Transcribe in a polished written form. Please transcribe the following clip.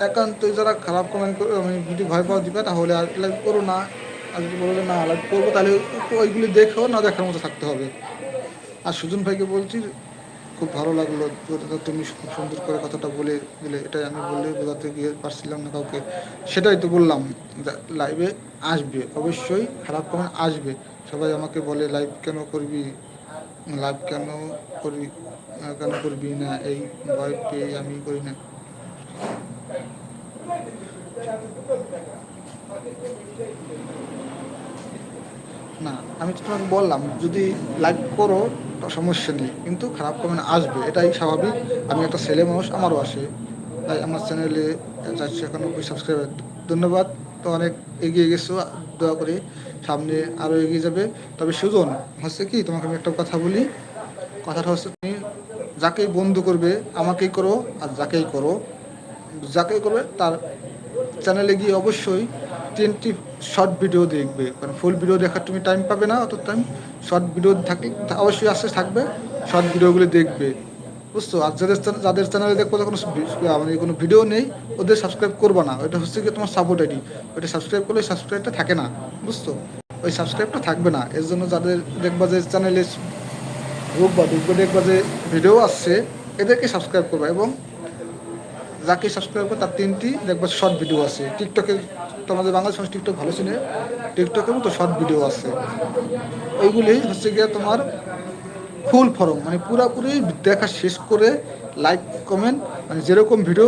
একান্তই যারা খারাপ কমেন্ট করে আমি যদি ভয় পাওয়া দিবে তাহলে আর লাইভ করো না। আর যদি বলো যে না লাইভ করবো তাহলে ওইগুলি দেখেও না দেখার মতো থাকতে হবে। আর সুজন ভাইকে বলছি, খুব ভালো লাগলো তুমি খুব সুন্দর করে কথাটা বলে দিলে। এটাই আমি বললে বোঝাতে গিয়ে পারছিলাম না কাউকে, সেটাই তো বললাম। লাইভে আসবে অবশ্যই, খারাপ কমেন্ট আসবে। সবাই আমাকে বলে লাইভ কেন করবি, লাইভ কেন করবি না, এই ভয় পেয়ে আমি করি না। না, আমি তো তোমাকে বললাম যদি লাইভ করো তো সমস্যা নেই, কিন্তু খারাপ কমেন্ট আসবে, এটাই স্বাভাবিক। আমি একটা ছেলে মানুষ, আমারও আসে। তাই আমার চ্যানেলে 491 সাবস্ক্রাইবার, ধন্যবাদ। তো অনেক এগিয়ে গেছো, দোয়া করি সামনে আরও এগিয়ে যাবে। তবে সুজন, হচ্ছে কি তোমাকে আমি একটা কথা বলি, কথাটা হচ্ছে তুমি যাকেই বন্ধু করবে, আমাকেই করো আর যাকেই করবে তার চ্যানেলে গিয়ে অবশ্যই 10টি শর্ট ভিডিও দেখবে, কারণ ফুল ভিডিও দেখার তুমি টাইম পাবে না অত টাইম। শর্ট ভিডিও থাকলে অবশ্যই আসতে থাকবে, শর্ট ভিডিওগুলি দেখবে, বুঝছো? আর যাদের চ্যানেলে দেখবো কোনো মানে কোনো ভিডিও নেই, ওদের সাবস্ক্রাইব করবো না। ওইটা হচ্ছে কি তোমার সাপোর্ট আইডি, ওইটা সাবস্ক্রাইব করলে ওই সাবস্ক্রাইবটা থাকে না, বুঝছো? ওই সাবস্ক্রাইবটা থাকবে না। এর জন্য যাদের দেখবা যে চ্যানেলে ঢুকবা দেখবা যে ভিডিও আসছে, এদেরকে সাবস্ক্রাইব করবা। এবং যাকে সাবস্ক্রাইব করবে তার 3টি দেখবা শর্ট ভিডিও আছে। টিকটকে তোমাদের বাংলাদেশ মানুষ টিকটক ভালো চিনে, টিকটকের মতো শর্ট ভিডিও আছে। ওইগুলি হচ্ছে গিয়ে তোমার ফুল ফর্ম, মানে পুরাপুরি দেখা শেষ করে লাইক কমেন্ট, মানে যেরকম ভিডিও